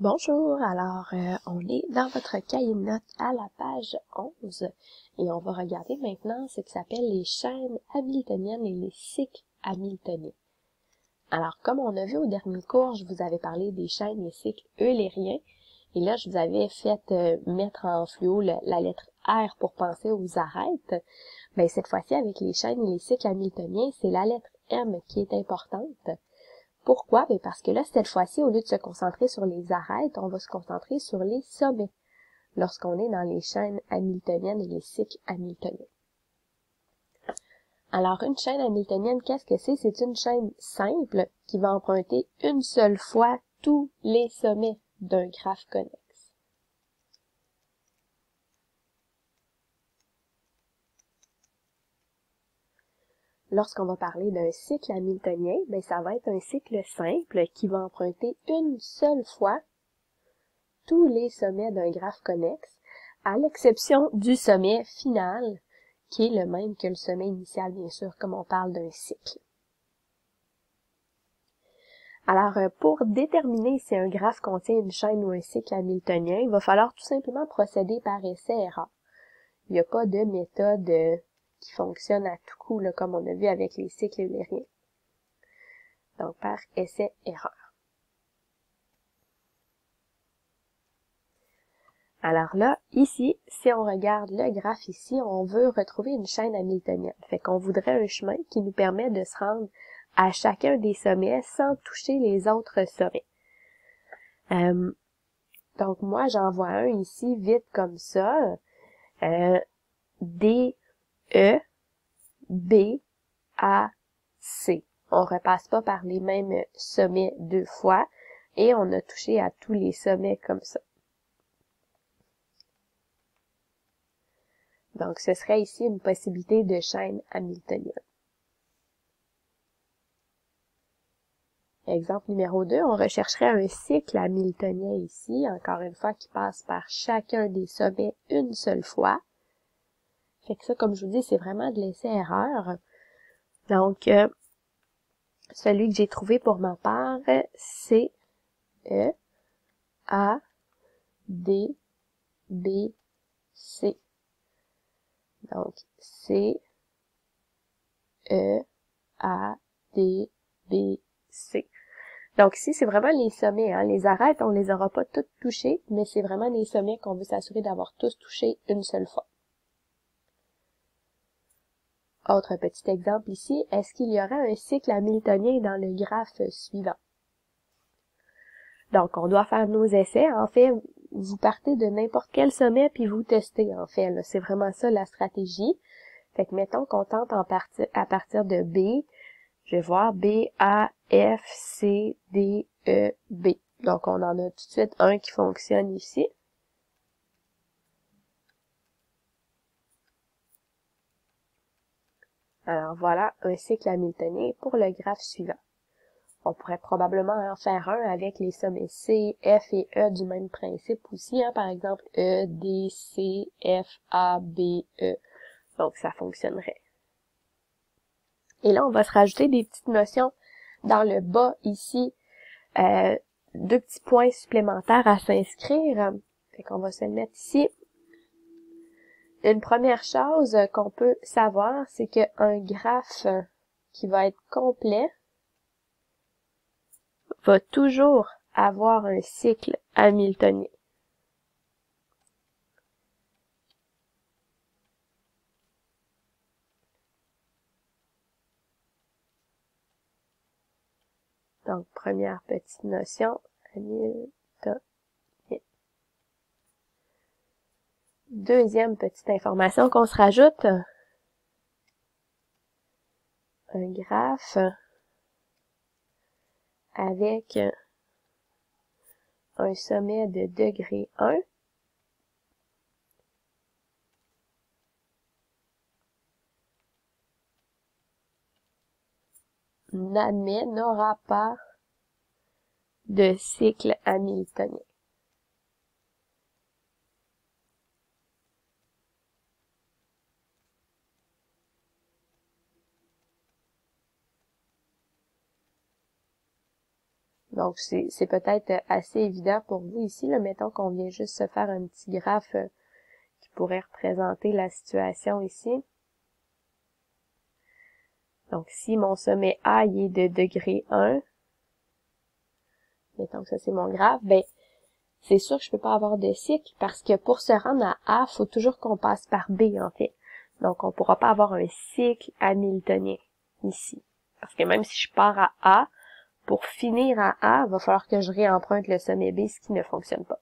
Bonjour, on est dans votre cahier de notes à la page 11 et on va regarder maintenant ce qui s'appelle les chaînes hamiltoniennes et les cycles hamiltoniens. Alors, comme on a vu au dernier cours, je vous avais parlé des chaînes et cycles eulériens et là, je vous avais fait mettre en fluo la lettre R pour penser aux arêtes. Ben, cette fois-ci, avec les chaînes et les cycles hamiltoniens, c'est la lettre M qui est importante. Pourquoi? Bien parce que là, cette fois-ci, au lieu de se concentrer sur les arêtes, on va se concentrer sur les sommets lorsqu'on est dans les chaînes hamiltoniennes et les cycles hamiltoniens. Alors, une chaîne hamiltonienne, qu'est-ce que c'est? C'est une chaîne simple qui va emprunter une seule fois tous les sommets d'un graphe connexe. Lorsqu'on va parler d'un cycle hamiltonien, bien, ça va être un cycle simple qui va emprunter une seule fois tous les sommets d'un graphe connexe, à l'exception du sommet final, qui est le même que le sommet initial, bien sûr, comme on parle d'un cycle. Alors, pour déterminer si un graphe contient une chaîne ou un cycle hamiltonien, il va falloir tout simplement procéder par essai-erreur. Il n'y a pas de méthode qui fonctionne à tout coup, là, comme on a vu avec les cycles eulériens. Donc, par essai-erreur. Alors là, ici, si on regarde le graphe ici, on veut retrouver une chaîne hamiltonienne. Fait qu'on voudrait un chemin qui nous permet de se rendre à chacun des sommets sans toucher les autres sommets. Donc moi, j'en vois un ici vite comme ça. D, E, B, A, C. On repasse pas par les mêmes sommets deux fois et on a touché à tous les sommets comme ça. Donc, ce serait ici une possibilité de chaîne hamiltonienne. Exemple numéro 2, on rechercherait un cycle hamiltonien ici, encore une fois, qui passe par chacun des sommets une seule fois. Fait que ça, comme je vous dis, c'est vraiment de l'essai-erreur. Donc, celui que j'ai trouvé pour ma part, c'est E, A, D, B, C. Donc, C, E, A, D, B, C. Donc ici, c'est vraiment les sommets. Hein. Les arêtes, on les aura pas toutes touchées, mais c'est vraiment les sommets qu'on veut s'assurer d'avoir tous touchés une seule fois. Autre petit exemple ici, est-ce qu'il y aurait un cycle hamiltonien dans le graphe suivant? Donc, on doit faire nos essais. En fait, vous partez de n'importe quel sommet puis vous testez, en fait. C'est vraiment ça la stratégie. Fait que mettons qu'on tente à partir de B. Je vais voir B, A, F, C, D, E, B. Donc, on en a tout de suite un qui fonctionne ici. Alors, voilà un cycle hamiltonien pour le graphe suivant. On pourrait probablement en faire un avec les sommets C, F et E du même principe aussi. Hein, par exemple, E, D, C, F, A, B, E. Donc, ça fonctionnerait. Et là, on va se rajouter des petites notions dans le bas ici. Deux petits points supplémentaires à s'inscrire. Fait qu'on va se le mettre ici. Une première chose qu'on peut savoir, c'est qu'un graphe qui va être complet va toujours avoir un cycle hamiltonien. Donc, première petite notion, hamiltonien. Deuxième petite information qu'on se rajoute, un graphe avec un sommet de degré 1 n'aura pas de cycle hamiltonien. Donc, c'est peut-être assez évident pour vous ici, là. Mettons qu'on vient juste se faire un petit graphe qui pourrait représenter la situation ici. Donc, si mon sommet A il est de degré 1, mettons que ça c'est mon graphe, ben c'est sûr que je peux pas avoir de cycle parce que pour se rendre à A, il faut toujours qu'on passe par B en fait. Donc, on pourra pas avoir un cycle hamiltonien ici. Parce que même si je pars à A, pour finir à A, il va falloir que je réemprunte le sommet B, ce qui ne fonctionne pas.